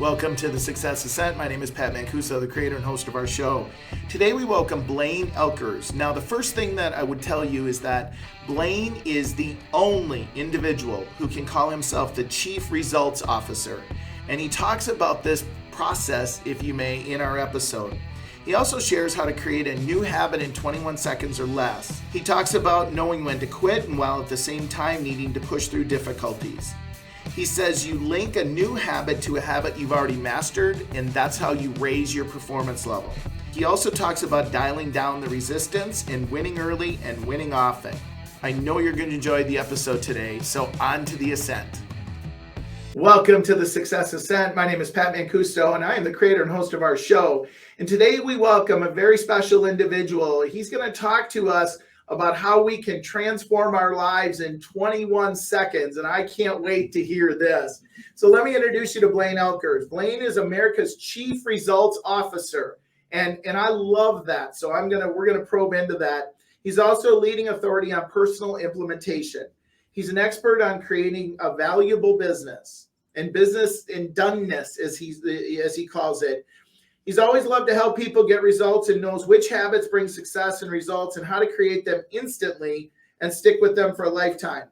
Welcome to the Success Ascent. My name is Pat Mancuso, the creator and host of our show. Today we welcome Blaine Oelkers. Now, the first thing that I would tell you is that Blaine is the only individual who can call himself the Chief Results Officer. And he talks about this process, if you may, in our episode. He also shares how to create a new habit in 21 seconds or less. He talks about knowing when to quit and while at the same time needing to push through difficulties. He says you link a new habit to a habit you've already mastered, and that's how you raise your performance level. He also talks about dialing down the resistance and winning early and winning often. I know you're going to enjoy the episode today, so on to the ascent. Welcome to the Success Ascent. My name is Pat Mancuso, and I am the creator and host of our show. And today we welcome a very special individual. He's going to talk to us about how we can transform our lives in 21 seconds. And I can't wait to hear this. So let me introduce you to Blaine Oelkers. Blaine is America's Chief Results Officer. And I love that. So we're gonna probe into that. He's also a leading authority on personal implementation. He's an expert on creating a valuable business and business in doneness, as he calls it. He's always loved to help people get results and knows which habits bring success and results and how to create them instantly and stick with them for a lifetime.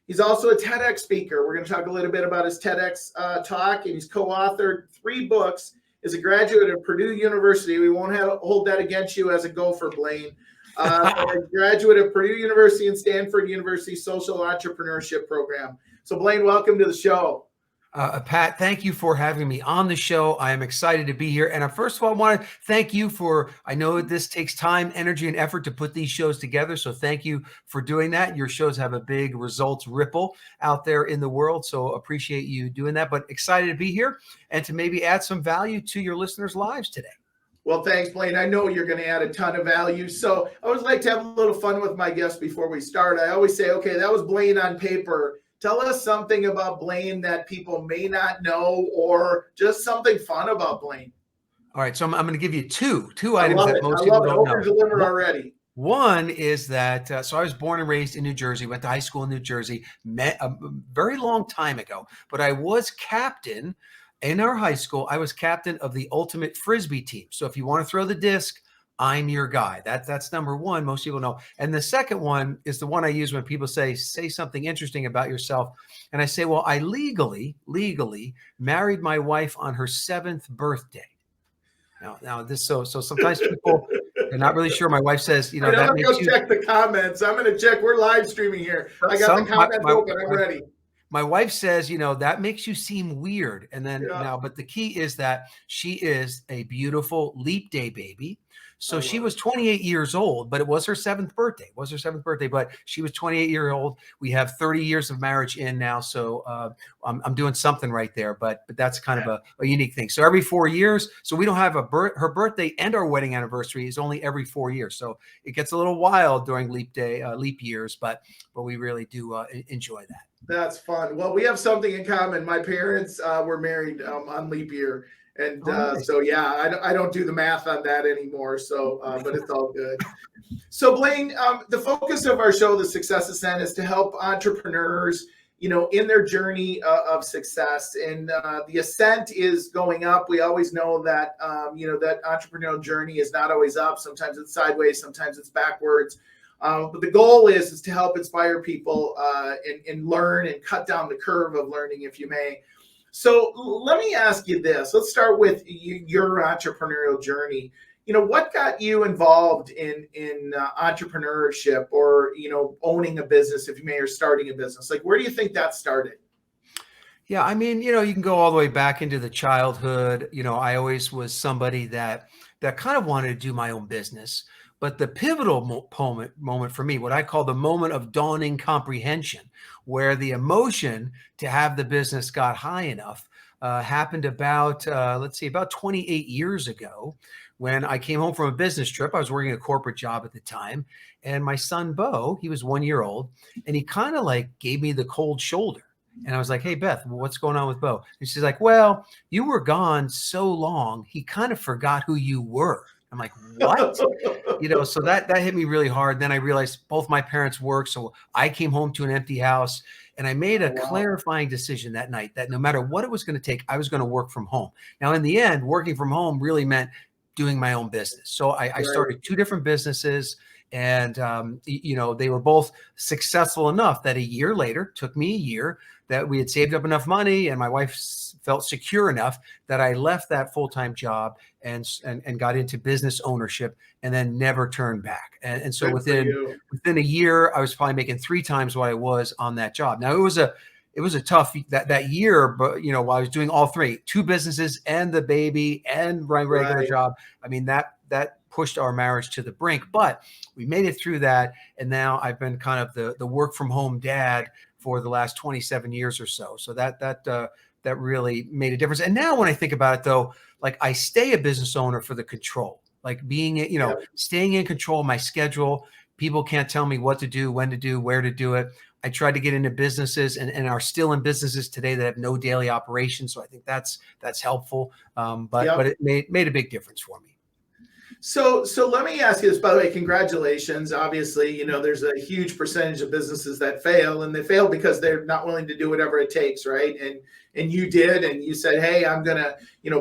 He's also a TEDx speaker. We're going to talk a little bit about his TEDx talk, and he's co-authored 3 books. Is a graduate of Purdue University. We won't hold that against you as a gopher, Blaine. A graduate of Purdue University and Stanford University Social Entrepreneurship Program. So Blaine, welcome to the show. Pat, thank you for having me on the show. I am excited to be here. And first of all, I want to thank you I know this takes time, energy, and effort to put these shows together. So thank you for doing that. Your shows have a big results ripple out there in the world. So appreciate you doing that, but excited to be here and to maybe add some value to your listeners' lives today. Well, thanks, Blaine. I know you're going to add a ton of value. So I always like to have a little fun with my guests before we start. I always say, okay, that was Blaine on paper. Tell us something about Blaine that people may not know, or just something fun about Blaine. All right, so I'm going to give you two items that most people don't know. Delivered already. One is that, so I was born and raised in New Jersey, went to high school in New Jersey, met a very long time ago, but I was captain in our high school. I was captain of the ultimate Frisbee team. So if you want to throw the disc, I'm your guy. That's number one. Most people know. And the second one is the one I use when people say something interesting about yourself. And I say, well, I legally married my wife on her 7th birthday. Now this, so sometimes people, they're not really sure. My wife says, that makes you check the comments. I'm going to check. We're live streaming here. I got the comments open. I'm ready. My wife says, that makes you seem weird. And then but the key is that she is a beautiful leap day baby. So she was 28 years old, but it was her 7th birthday. But she was 28 years old. We have 30 years of marriage in now. So I'm doing something right there, but that's kind of a unique thing. So every 4 years, so we don't have her birthday and our wedding anniversary is only every 4 years. So it gets a little wild during leap years, but we really do enjoy that. That's fun. Well, we have something in common. My parents were married on leap year. And so, I don't do the math on that anymore. So, but it's all good. So, Blaine, the focus of our show, The Success Ascent, is to help entrepreneurs, in their journey of success. And the ascent is going up. We always know that, that entrepreneurial journey is not always up. Sometimes it's sideways. Sometimes it's backwards. But the goal is to help inspire people and learn and cut down the curve of learning, if you may. So let me ask you this. Let's start with your entrepreneurial journey. What got you involved in entrepreneurship or, owning a business, if you may, or starting a business? Like, where do you think that started? Yeah, I mean, you can go all the way back into the childhood. I always was somebody that kind of wanted to do my own business. But the pivotal moment for me, what I call the moment of dawning comprehension, where the emotion to have the business got high enough, happened about 28 years ago, when I came home from a business trip. I was working a corporate job at the time, and my son, Bo, he was 1 year old, and he kind of gave me the cold shoulder. And I was like, hey, Beth, what's going on with Bo? And she's like, well, you were gone so long, he kind of forgot who you were. I'm like, what? So that hit me really hard. Then I realized both my parents worked. So I came home to an empty house, and I made a Oh, wow. clarifying decision that night that no matter what it was going to take, I was going to work from home. Now, in the end, working from home really meant doing my own business. So I Right. started two different businesses, and they were both successful enough that a year later, took me a year, that we had saved up enough money, and my wife felt secure enough that I left that full-time job and got into business ownership, and then never turned back. And so Good for within you. a year, I was probably making 3 times what I was on that job. Now, it was a tough that year, but while I was doing all three, two businesses and the baby and my regular Right. job, I mean, that pushed our marriage to the brink, but we made it through that. And now I've been kind of the work from home dad for the last 27 years or so. So that really made a difference. And now when I think about it, though, like, I stay a business owner for the control, like being, Yep. staying in control of my schedule. People can't tell me what to do, when to do, where to do it. I tried to get into businesses and are still in businesses today that have no daily operations. So I think that's helpful. But Yep. it made a big difference for me. So let me ask you this, by the way, congratulations. Obviously, there's a huge percentage of businesses that fail, and they fail because they're not willing to do whatever it takes, right? And you did, and you said, hey, I'm gonna,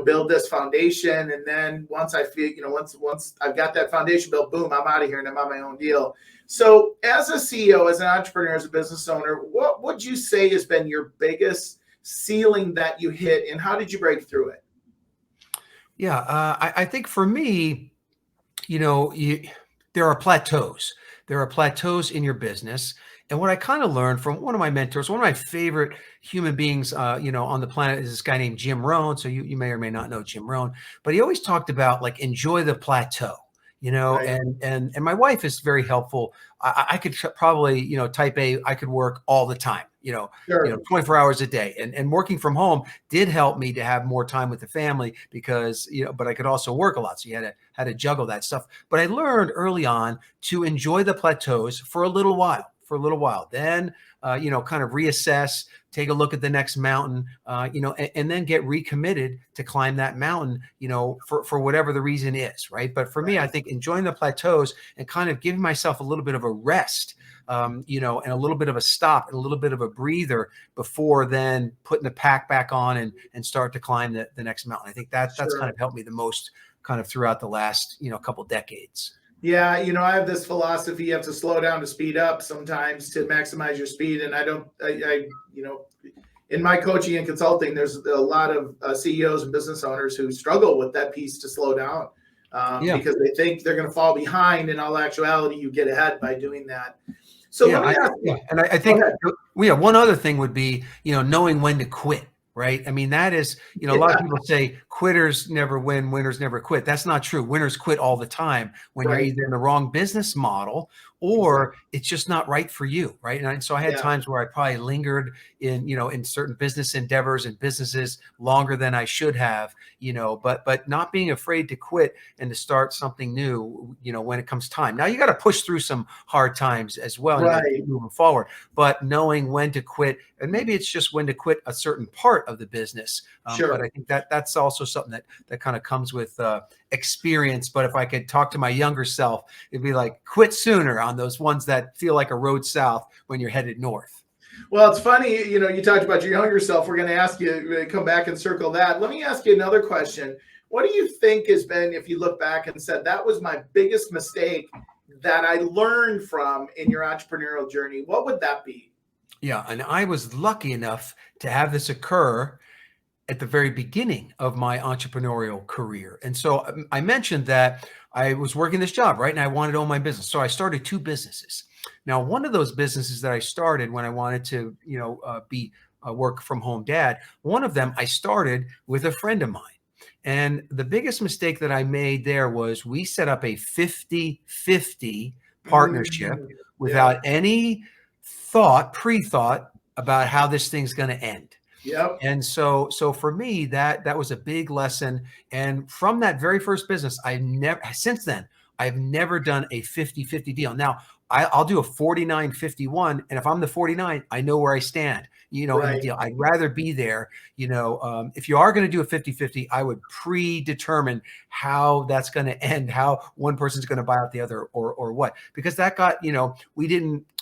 build this foundation. And then once I feel, once I've got that foundation built, boom, I'm out of here and I'm on my own deal. So as a CEO, as an entrepreneur, as a business owner, what would you say has been your biggest ceiling that you hit, and how did you break through it? Yeah, I think for me, there are plateaus. There are plateaus in your business. And what I kind of learned from one of my mentors, one of my favorite human beings, on the planet, is this guy named Jim Rohn. So you may or may not know Jim Rohn, but he always talked about, like, enjoy the plateau, Right. and my wife is very helpful. I could probably, type A, I could work all the time, Sure. 24 hours a day. And working from home did help me to have more time with the family because, but I could also work a lot. So you had to juggle that stuff. But I learned early on to enjoy the plateaus for a little while, then, kind of reassess, take a look at the next mountain, and then get recommitted to climb that mountain, for whatever the reason is. Right. But for me, I Right. think enjoying the plateaus and kind of giving myself a little bit of a rest, and a little bit of a stop and a little bit of a breather before then putting the pack back on and start to climb the next mountain. I think that's kind Sure. of helped me the most kind of throughout the last, couple decades. Yeah, I have this philosophy: you have to slow down to speed up sometimes to maximize your speed. And in my coaching and consulting, there's a lot of CEOs and business owners who struggle with that piece to slow down, Yeah. because they think they're going to fall behind. In all actuality, you get ahead by doing that. So Yeah, let me ask yeah, you. and I Go think, ahead. one other thing would be, knowing when to quit, right? I mean, that is, a lot of Yeah, people say quitters never win, winners never quit. That's not true. Winners quit all the time when you're right. either in the wrong business model Exactly. or it's just not right for you, right? So I had Yeah. times where I probably lingered in certain business endeavors and businesses longer than I should have, but not being afraid to quit and to start something new, when it comes time. Now you got to push through some hard times as well, and you got to Right. keep moving forward, but knowing when to quit, and maybe it's just when to quit a certain part of the business. But I Sure. think that's also something that kind of comes with experience. But if I could talk to my younger self, it'd be like, quit sooner on those ones that feel like a road south when you're headed north. Well, it's funny, you talked about your younger self. We're going to ask you, come back and circle that. Let me ask you another question. What do you think has been, if you look back and said, that was my biggest mistake that I learned from in your entrepreneurial journey? What would that be? Yeah, and I was lucky enough to have this occur at the very beginning of my entrepreneurial career. And so, I mentioned that I was working this job, right? And I wanted to own my business. So I started two businesses. Now, one of those businesses that I started when I wanted to, be a work from home dad, one of them I started with a friend of mine. And the biggest mistake that I made there was we set up a 50-50 partnership Yeah. without any pre-thought about how this thing's going to end. Yep. And so for me, that was a big lesson. And from that very first business, since then, I've never done a 50-50 deal. Now, I'll do a 49-51. And if I'm the 49, I know where I stand, in the deal. I'd rather be there. If you are going to do a 50-50, I would predetermine how that's going to end, how one person's going to buy out the other, or what, because that got,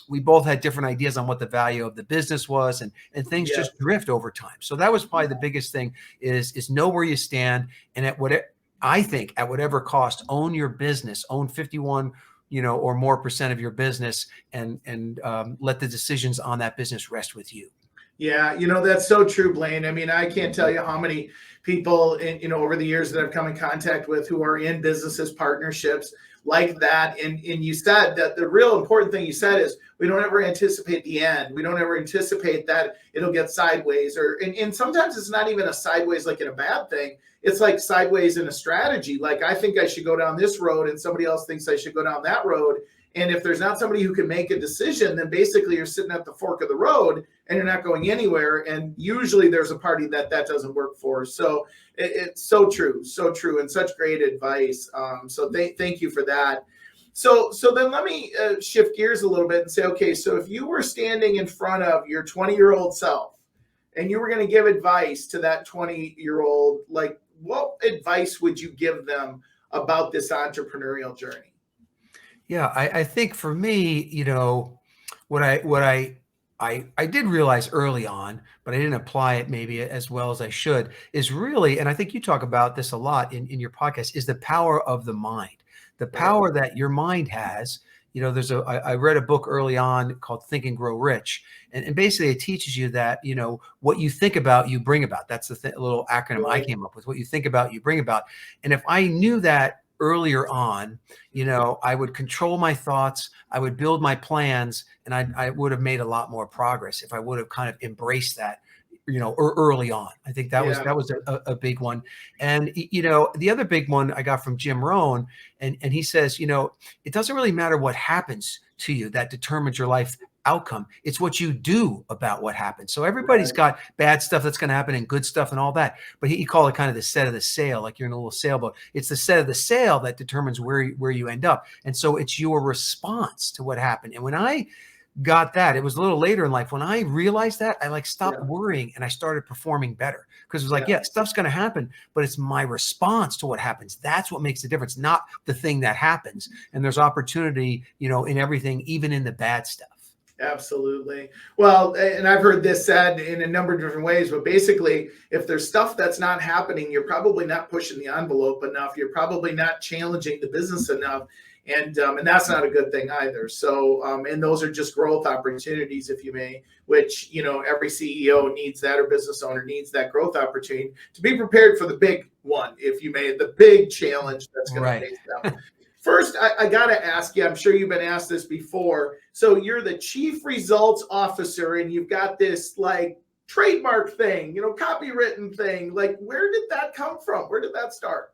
we both had different ideas on what the value of the business was, and things just drift over time. So that was probably the biggest thing is know where you stand. And I think at whatever cost, own your business, own 51, or more percent of your business, and let the decisions on that business rest with you. Yeah, that's so true, Blaine. I mean, I can't tell you how many people, over the years that I've come in contact with who are in businesses, partnerships like that. And you said that the real important thing you said is we don't ever anticipate the end. We don't ever anticipate that it'll get sideways, and sometimes it's not even a sideways like in a bad thing. It's like sideways in a strategy. Like, I think I should go down this road and somebody else thinks I should go down that road. And if there's not somebody who can make a decision, then basically you're sitting at the fork of the road and you're not going anywhere. And usually there's a party that doesn't work for. So it's so true, and such great advice. So thank you for that. So then let me shift gears a little bit and say, okay, so if you were standing in front of your 20-year-old self and you were going to give advice to that 20-year-old, like, what advice would you give them about this entrepreneurial journey? Yeah, I think for me, what I did realize early on, but I didn't apply it maybe as well as I should, is really, and I think you talk about this a lot in your podcast, is the power of the mind, the power that your mind has. I read a book early on called Think and Grow Rich. And basically it teaches you that, what you think about, you bring about. That's the little acronym I came up with. What you think about, you bring about. And if I knew that earlier on, I would control my thoughts, I would build my plans, and I would have made a lot more progress if I would have kind of embraced that, early on. I think that was a big one. And, the other big one I got from Jim Rohn, and he says, it doesn't really matter what happens to you that determines your life outcome. It's what you do about what happens. So everybody's got bad stuff that's going to happen and good stuff and all that. But he called it kind of the set of the sail, like you're in a little sailboat. It's the set of the sail that determines where you end up. And so it's your response to what happened. And when I got that, it was a little later in life when I realized that, I stopped worrying and I started performing better, because it was like, stuff's going to happen, but it's my response to what happens. That's what makes the difference, not the thing that happens. And there's opportunity, in everything, even in the bad stuff. Absolutely. Well, and I've heard this said in a number of different ways, but basically, if there's stuff that's not happening, you're probably not pushing the envelope enough. You're probably not challenging the business enough. And that's not a good thing either. So, and those are just growth opportunities, if you may, which, every CEO needs that, or business owner needs that growth opportunity to be prepared for the big one, if you may, the big challenge that's going to face them. First, I got to ask you, I'm sure you've been asked this before. So you're the chief results officer and you've got this trademark thing, copywritten thing. Where did that come from? Where did that start?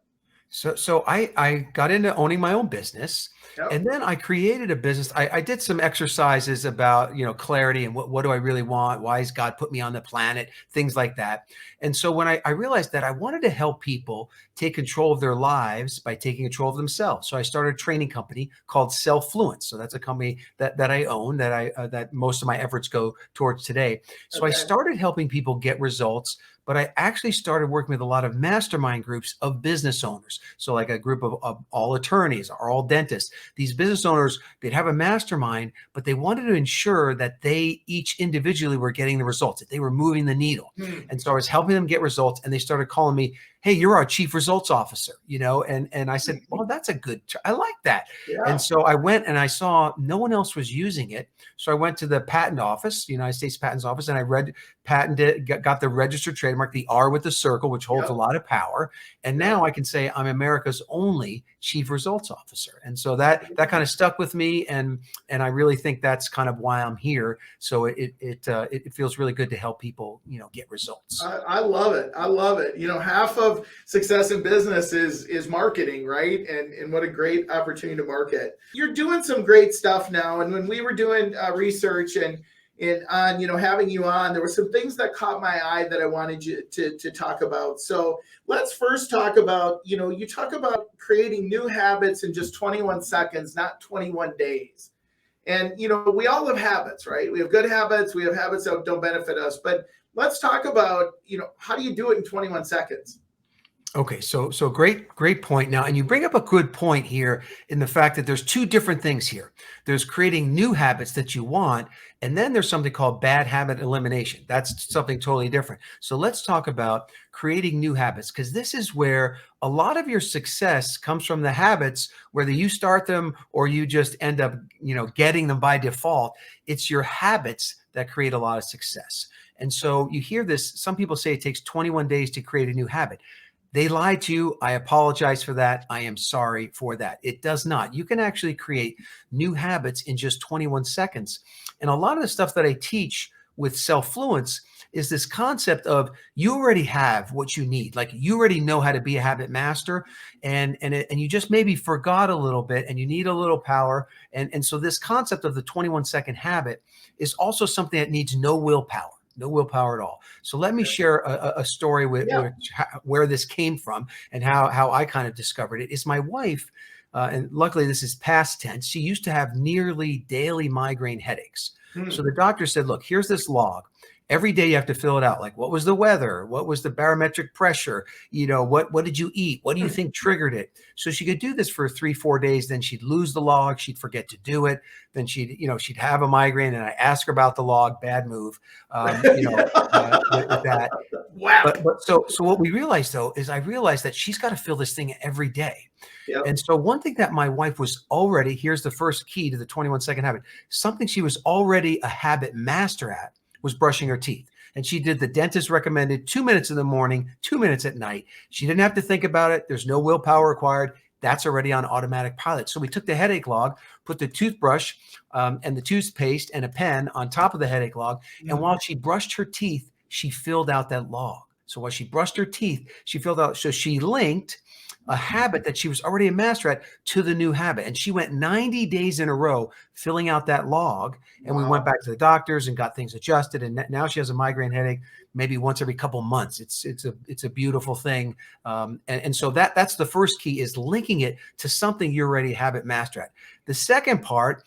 So I got into owning my own business, and then I created a business. I did some exercises about, clarity and what do I really want? Why has God put me on the planet? Things like that. And so when I realized that I wanted to help people take control of their lives by taking control of themselves. So I started a training company called Self-Fluence. So that's a company that I own, that most of my efforts go towards today. So I started helping people get results, but I actually started working with a lot of mastermind groups of business owners. So like a group of all attorneys or all dentists. These business owners, they'd have a mastermind, but they wanted to ensure that they each individually were getting the results, that they were moving the needle. And so I was helping them get results, and they started calling me, hey, you're our chief results officer, and I said, well, that's a good, I like that. And so I went and I saw no one else was using it. So I went to the patent office, United States Patents Office, and I patented, got the registered trademark, the R with the circle, which holds a lot of power. And now I can say I'm America's only chief results officer. And so that kind of stuck with me. And I really think that's kind of why I'm here. So it feels really good to help people, get results. I love it. I love it. Half of success in business is marketing, right? And what a great opportunity to market. You're doing some great stuff now. And when we were doing research and on, having you on, there were some things that caught my eye that I wanted you to talk about. So let's first talk about, you talk about creating new habits in just 21 seconds, not 21 days. And, we all have habits, right? We have good habits. We have habits that don't benefit us. But let's talk about, how do you do it in 21 seconds? Okay, so great point now, and you bring up a good point here in the fact that there's two different things here. There's creating new habits that you want, and then there's something called bad habit elimination. That's something totally different. So let's talk about creating new habits, because this is where a lot of your success comes from the habits, whether you start them or you just end up, getting them by default. It's your habits that create a lot of success. And so you hear this, some people say it takes 21 days to create a new habit. They lied to you. I apologize for that. I am sorry for that. It does not. You can actually create new habits in just 21 seconds. And a lot of the stuff that I teach with Self-Fluence is this concept of you already have what you need. Like you already know how to be a habit master, and you just maybe forgot a little bit and you need a little power. And so this concept of the 21-second habit is also something that needs no willpower. No willpower at all. So let me share a story with where this came from and how I kind of discovered it. Is my wife, and luckily this is past tense, she used to have nearly daily migraine headaches. So the doctor said, look, here's this log. Every day you have to fill it out. Like, what was the weather? What was the barometric pressure? What did you eat? What do you think triggered it? So she could do this for 3-4 days. Then she'd lose the log. She'd forget to do it. Then she'd have a migraine. And I ask her about the log. Bad move. With that. Wow. But so what we realized though is I realized that she's got to fill this thing every day. Yep. And so one thing that my wife was already, here's the first key to the 21-second habit, something she was already a habit master at was brushing her teeth. And she did the dentist recommended 2 minutes in the morning, 2 minutes at night. She didn't have to think about it. There's no willpower required. That's already on automatic pilot. So we took the headache log, put the toothbrush and the toothpaste and a pen on top of the headache log. And while she brushed her teeth, she filled out that log. So while she brushed her teeth, she filled out. So she linked a habit that she was already a master at to the new habit. And she went 90 days in a row filling out that log. And we went back to the doctors and got things adjusted. And now she has a migraine headache maybe once every couple months. It's a beautiful thing. And so that's the first key, is linking it to something you're already a habit master at. The second part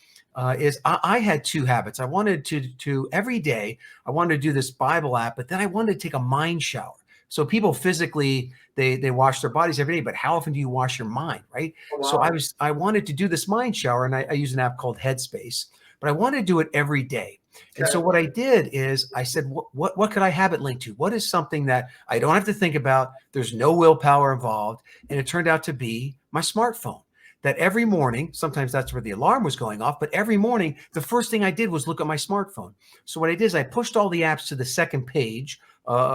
is I had two habits. I wanted to every day, I wanted to do this Bible app, but then I wanted to take a mind shower. So people physically, they wash their bodies every day, but how often do you wash your mind, right? Oh, wow. So I wanted to do this mind shower, and I use an app called Headspace, but I wanted to do it every day. And so what I did is I said, what could I habit link to? What is something that I don't have to think about? There's no willpower involved. And it turned out to be my smartphone. That every morning, sometimes that's where the alarm was going off, but every morning, the first thing I did was look at my smartphone. So what I did is I pushed all the apps to the second page,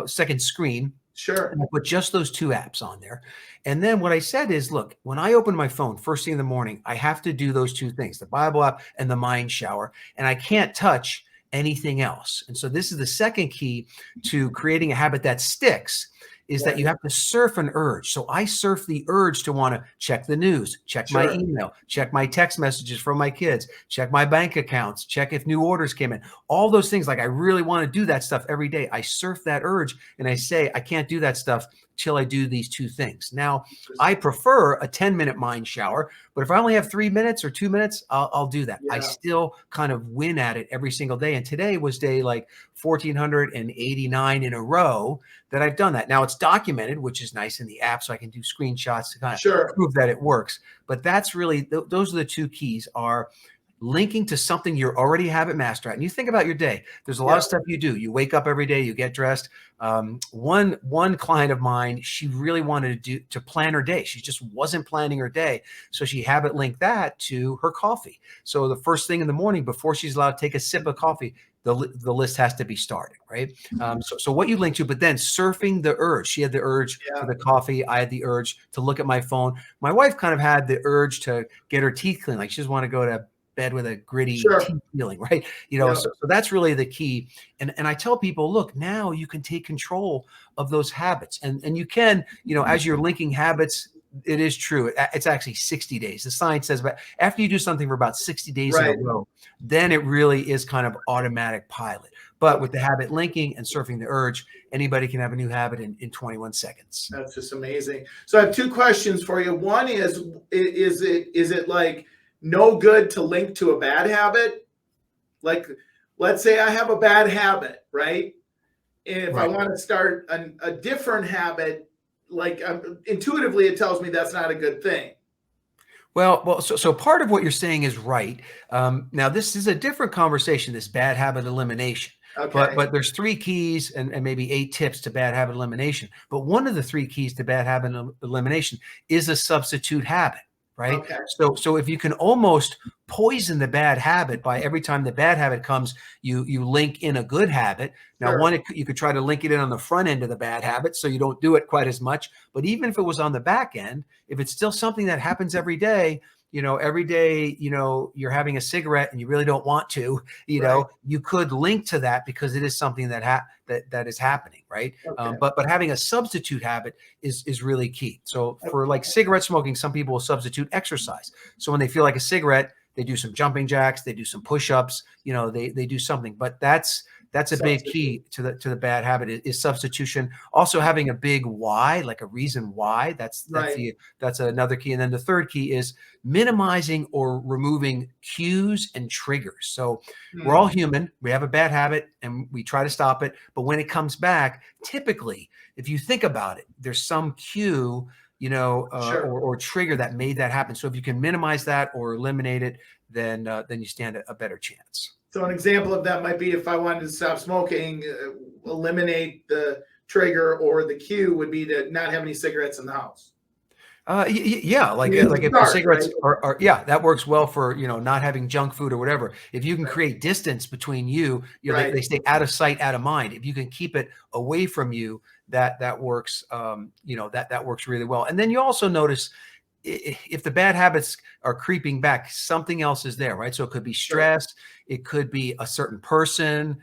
second screen. Sure. And I put just those two apps on there. And then what I said is, look, when I open my phone first thing in the morning, I have to do those two things, the Bible app and the mind shower, and I can't touch anything else. And so this is the second key to creating a habit that sticks, is that you have to surf an urge. So I surf the urge to want to check the news, check my email, check my text messages from my kids, check my bank accounts, check if new orders came in, all those things. Like I really want to do that stuff every day. I surf that urge and I say, I can't do that stuff till I do these two things. Now, I prefer a 10-minute mind shower, but if I only have 3 minutes or 2 minutes, I'll do that. I still kind of win at it every single day. And today was day like 1,489 in a row that I've done that. Now it's documented, which is nice in the app, so I can do screenshots to kind of prove that it works. But that's really, those are the two keys, are linking to something you're already a habit master at. And you think about your day. There's a lot of stuff you do. You wake up every day, you get dressed. One client of mine, she really wanted to plan her day. She just wasn't planning her day. So she habit linked that to her coffee. So the first thing in the morning, before she's allowed to take a sip of coffee, the list has to be started, right? So what you link to, but then surfing the urge. She had the urge for the coffee. I had the urge to look at my phone. My wife kind of had the urge to get her teeth clean. Like she just want to go to bed with a gritty teeth feeling, right? So that's really the key. And I tell people, look, now you can take control of those habits, and you can, as you're linking habits. It is true. It's actually 60 days. The science says, but after you do something for about 60 days in a row, then it really is kind of automatic pilot. But with the habit linking and surfing the urge, anybody can have a new habit in 21 seconds. That's just amazing. So I have two questions for you. One is it like no good to link to a bad habit? Like, let's say I have a bad habit, right? And if I Right. want to start a different habit, like intuitively, it tells me that's not a good thing. So part of what you're saying is right. Now, this is a different conversation, this bad habit elimination. But Okay. but there's three keys and maybe 8 tips to bad habit elimination. But one of the three keys to bad habit elimination is a substitute habit, right? Okay. So if you can almost poison the bad habit by every time the bad habit comes, you link in a good habit. Now, Sure. you could try to link it in on the front end of the bad habit, so you don't do it quite as much. But even if it was on the back end, if it's still something that happens every day, you're having a cigarette and you really don't want to, Right. you could link to that because it is something that is happening, right? Okay. But having a substitute habit is really key. So for Okay. like cigarette smoking, some people will substitute exercise. So when they feel like a cigarette, they do some jumping jacks, they do some push-ups, they do something. But that's a big key to the bad habit is substitution. Also having a big why, like a reason why. That's another key. And then the third key is minimizing or removing cues and triggers. So we're all human. We have a bad habit and we try to stop it. But when it comes back, typically, if you think about it, there's some cue, Sure. or trigger that made that happen. So if you can minimize that or eliminate it, then you stand a better chance. So an example of that might be if I wanted to stop smoking, eliminate the trigger or the cue would be to not have any cigarettes in the house. Yeah, like It's like if the dark, cigarettes right? are yeah, that works well for not having junk food or whatever. If you can create distance between Right. they stay out of sight, out of mind. If you can keep it away from you, that works. That works really well. And then you also notice if the bad habits are creeping back, something else is there, right? So it could be Sure. stress, it could be a certain person,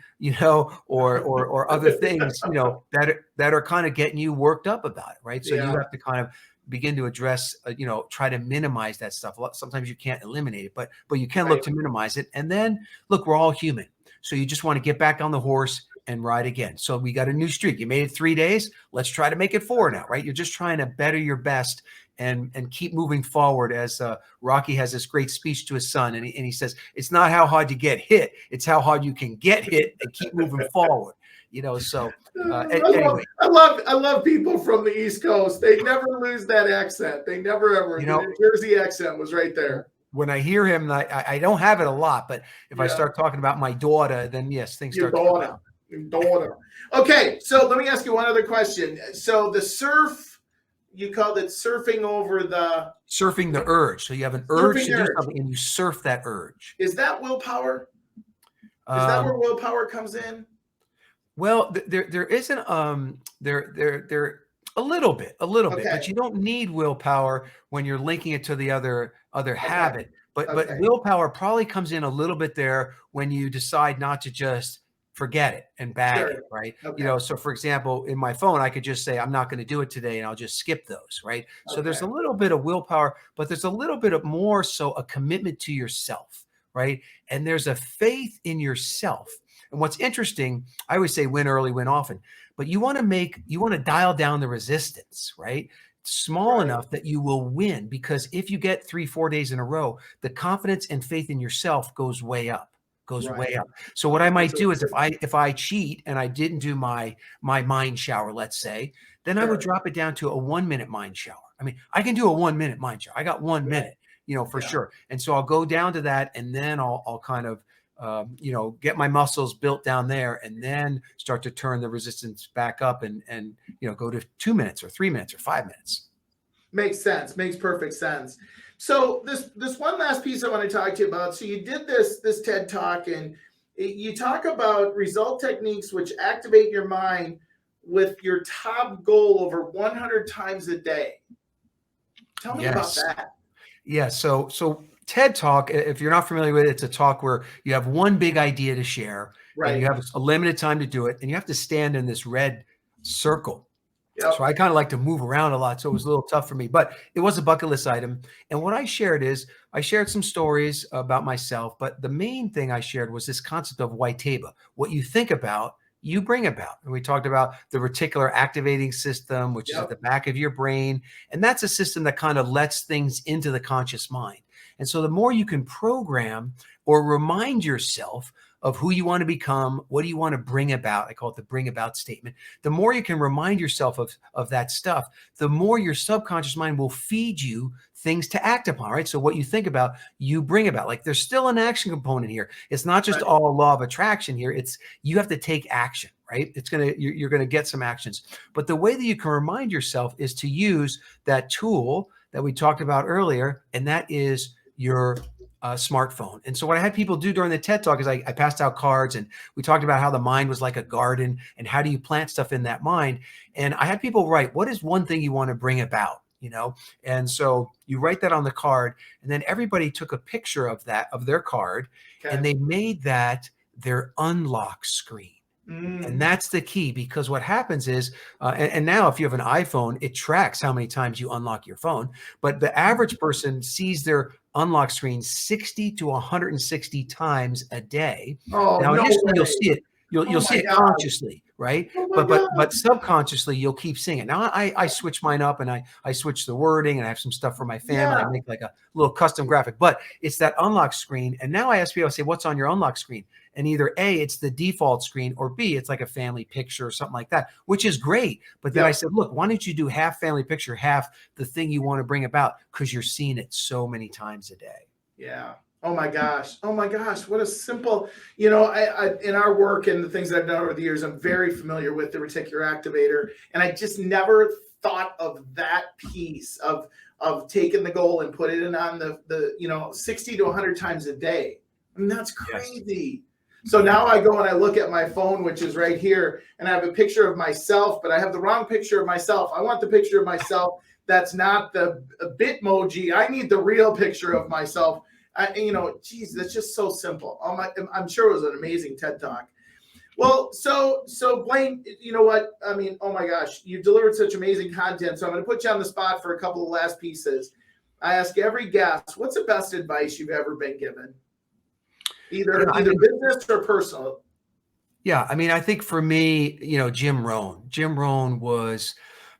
or other things, that are kind of getting you worked up about it, right? So you Yeah. have to kind of begin to address, try to minimize that stuff. Sometimes you can't eliminate it, but you can look Right. to minimize it. And then look, we're all human, so you just want to get back on the horse and ride again. So we got a new streak. You made it 3 days. Let's try to make it 4 now, right? You're just trying to better your best and keep moving forward. As Rocky has this great speech to his son, and he says, "It's not how hard you get hit; it's how hard you can get hit and keep moving forward." So anyway, I love people from the East Coast. They never lose that accent. They never ever. The New Jersey accent was right there. When I hear him, I don't have it a lot, but if I start talking about my daughter, then yes, things Your start to come out. Your daughter. Okay, so let me ask you one other question. So the surf, you called it surfing over the urge. So you have an urge to do something and you surf that urge. Is that willpower? Is that where willpower comes in? Well, there isn't there a little bit, but you don't need willpower when you're linking it to the other habit. But willpower probably comes in a little bit there when you decide not to just forget it and bag it, right? So for example, in my phone, I could just say, I'm not going to do it today, and I'll just skip those, right? So there's a little bit of willpower, but there's a little bit of more so a commitment to yourself, right? And there's a faith in yourself. And what's interesting, I always say win early, win often, but you want to dial down the resistance, right? Small enough that you will win, because if you get 3-4 days in a row, the confidence and faith in yourself goes way up. Way up. So what I might do is if I cheat and I didn't do my mind shower, let's say, then I would drop it down to a 1-minute mind shower. I mean, I can do a 1-minute mind shower. I got 1 minute, for sure. And so I'll go down to that, and then I'll kind of get my muscles built down there, and then start to turn the resistance back up and go to 2 minutes or 3 minutes or 5 minutes. Makes sense. Makes perfect sense. So this one last piece I want to talk to you about. So you did this TED Talk, and you talk about result techniques which activate your mind with your top goal over 100 times a day. Tell me about that. Yeah. So TED Talk, if you're not familiar with it, it's a talk where you have one big idea to share, and you have a limited time to do it, and you have to stand in this red circle. Yep. So I kind of like to move around a lot, so it was a little tough for me, but it was a bucket list item. And what I shared some stories about myself, but the main thing I shared was this concept of white table. What you think about, you bring about. And we talked about the reticular activating system, which is at the back of your brain. And that's a system that kind of lets things into the conscious mind. And so the more you can program or remind yourself of who you want to become, what do you want to bring about? I call it the bring about statement. The more you can remind yourself of that stuff, the more your subconscious mind will feed you things to act upon, right? So what you think about, you bring about. Like there's still an action component here. It's not just all law of attraction here. It's you have to take action, right? You're gonna get some actions. But the way that you can remind yourself is to use that tool that we talked about earlier, and that is your smartphone. And so what I had people do during the TED Talk is I passed out cards, and we talked about how the mind was like a garden and how do you plant stuff in that mind. And I had people write, what is one thing you want to bring about? And so you write that on the card, and then everybody took a picture of their card, and they made that their unlock screen. And that's the key, because what happens is, and now if you have an iPhone, it tracks how many times you unlock your phone, but the average person sees their unlock screen 60 to 160 times a day. Oh, now, no initially way. you'll see it consciously, right? Oh but subconsciously you'll keep seeing it. Now I switch mine up, and I switch the wording, and I have some stuff for my family. I make like a little custom graphic, but it's that unlock screen. And now I ask people, I say, what's on your unlock screen? And either A, it's the default screen, or B, it's like a family picture or something like that, which is great. But then I said, look, why don't you do half family picture, half the thing you want to bring about, because you're seeing it so many times a day. Yeah. Oh my gosh. What a simple, I in our work and the things that I've done over the years, I'm very familiar with the reticular activator. And I just never thought of that piece of taking the goal and put it in on the 60 to 100 times a day. I mean, that's crazy. Yes. So now I go and I look at my phone, which is right here, and I have a picture of myself, but I have the wrong picture of myself. I want the picture of myself that's not the Bitmoji. I need the real picture of myself. Geez, that's just so simple. I'm sure it was an amazing TED Talk. Well, so Blaine, you know what? I mean, oh my gosh, you delivered such amazing content. So I'm going to put you on the spot for a couple of last pieces. I ask every guest, what's the best advice you've ever been given? Either business or personal. Yeah. I mean, I think for me, Jim Rohn was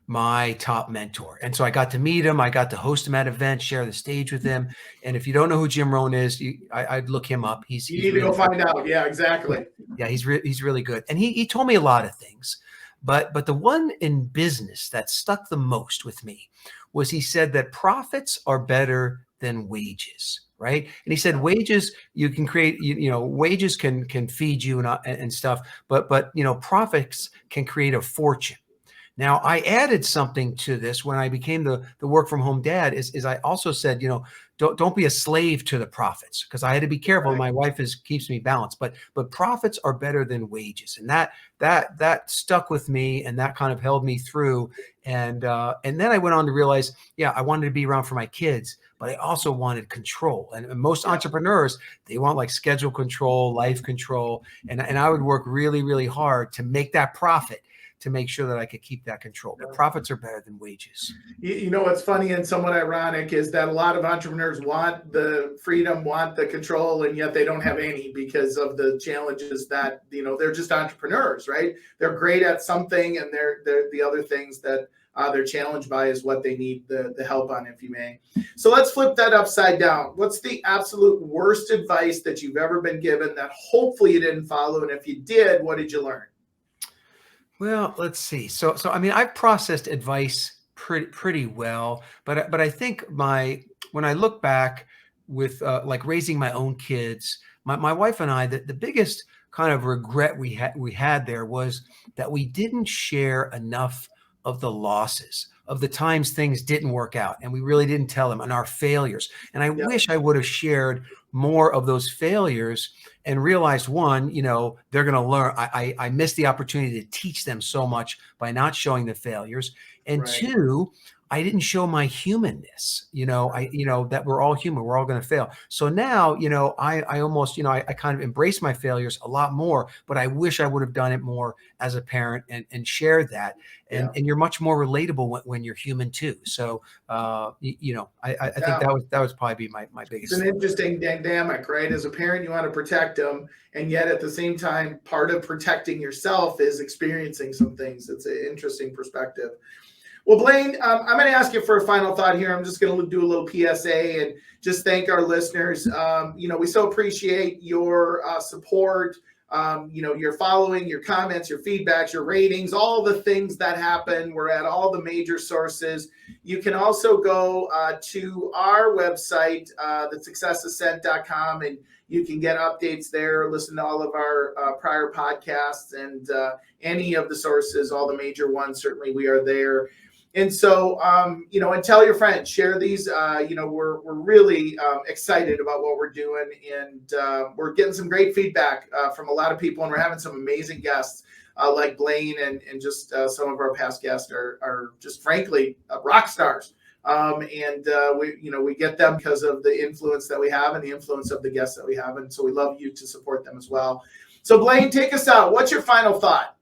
my top mentor. And so I got to meet him. I got to host him at events, share the stage with him. And if you don't know who Jim Rohn is, I'd look him up. You need to go find out. Yeah, exactly. Yeah, he's really good. And he told me a lot of things. But the one in business that stuck the most with me was he said that profits are better than wages. Right. And he said, wages, you can create, wages can feed you and stuff, but profits can create a fortune. Now, I added something to this when I became the work from home dad is I also said, don't be a slave to the profits, because I had to be careful. Right. My wife keeps me balanced, but profits are better than wages. And that stuck with me, and that kind of held me through. And then I went on to realize, I wanted to be around for my kids, but I also wanted control. And most entrepreneurs, they want like schedule control, life control. And I would work really, really hard to make that profit, to make sure that I could keep that control. But profits are better than wages. What's funny and somewhat ironic is that a lot of entrepreneurs want the freedom, want the control, and yet they don't have any because of the challenges that, they're just entrepreneurs, right? They're great at something, and they're the other things that they're challenged by is what they need the help on, if you may. So let's flip that upside down. What's the absolute worst advice that you've ever been given that hopefully you didn't follow? And if you did, what did you learn? Well, let's see. So I mean, I've processed advice pretty well, but I think when I look back with like raising my own kids, my wife and I, the biggest kind of regret we had there was that we didn't share enough of the losses, of the times things didn't work out, and we really didn't tell them, and our failures. And I wish I would have shared more of those failures and realized, one, they're going to learn. I missed the opportunity to teach them so much by not showing the failures. And two, I didn't show my humanness, that we're all human, we're all going to fail. So now, I almost, I kind of embrace my failures a lot more, but I wish I would have done it more as a parent and shared that. And you're much more relatable when you're human too. So, I think that was probably be my biggest. It's an interesting dynamic, right? As a parent, you want to protect them. And yet at the same time, part of protecting yourself is experiencing some things. It's an interesting perspective. Well, Blaine, I'm going to ask you for a final thought here. I'm just going to do a little PSA and just thank our listeners. We so appreciate your support, your following, your comments, your feedbacks, your ratings, all the things that happen. We're at all the major sources. You can also go to our website, thesuccessascent.com, and you can get updates there, listen to all of our prior podcasts and any of the sources, all the major ones. Certainly we are there. And so, and tell your friends, share these. We're really excited about what we're doing, and we're getting some great feedback from a lot of people, and we're having some amazing guests like Blaine and just some of our past guests are just frankly rock stars. We get them because of the influence that we have and the influence of the guests that we have, and so we love you to support them as well. So, Blaine, take us out. What's your final thought?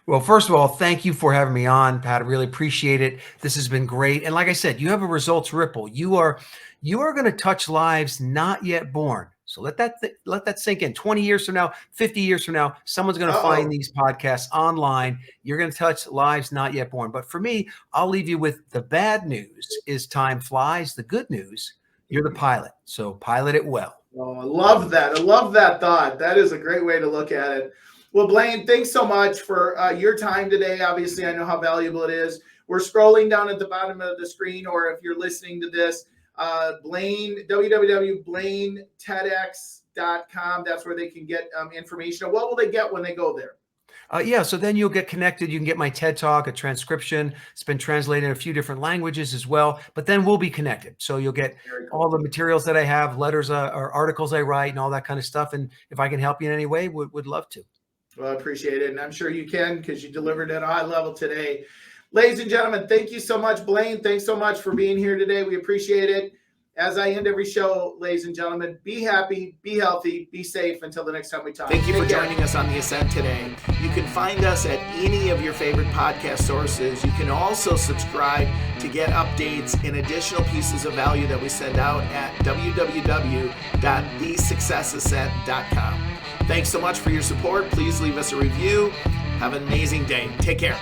Well, first of all, thank you for having me on, Pat. I really appreciate it. This has been great. And like I said, you have a results ripple. You are going to touch lives not yet born. So let that sink in. 20 years from now, 50 years from now, someone's going to find these podcasts online. You're going to touch lives not yet born. But for me, I'll leave you with the bad news is time flies. The good news, you're the pilot. So pilot it well. Oh, I love that. I love that thought. That is a great way to look at it. Well, Blaine, thanks so much for your time today. Obviously, I know how valuable it is. We're scrolling down at the bottom of the screen, or if you're listening to this, Blaine, www.blainetedx.com. That's where they can get information. What will they get when they go there? So then you'll get connected. You can get my TED Talk, a transcription. It's been translated in a few different languages as well, but then we'll be connected. So you'll get all the materials that I have, letters or articles I write and all that kind of stuff. And if I can help you in any way, would love to. Well, I appreciate it. And I'm sure you can because you delivered at a high level today. Ladies and gentlemen, thank you so much. Blaine, thanks so much for being here today. We appreciate it. As I end every show, ladies and gentlemen, be happy, be healthy, be safe until the next time we talk. Thank you for joining us on The Ascent today. You can find us at any of your favorite podcast sources. You can also subscribe to get updates and additional pieces of value that we send out at www.thesuccessascent.com. Thanks so much for your support. Please leave us a review. Have an amazing day. Take care.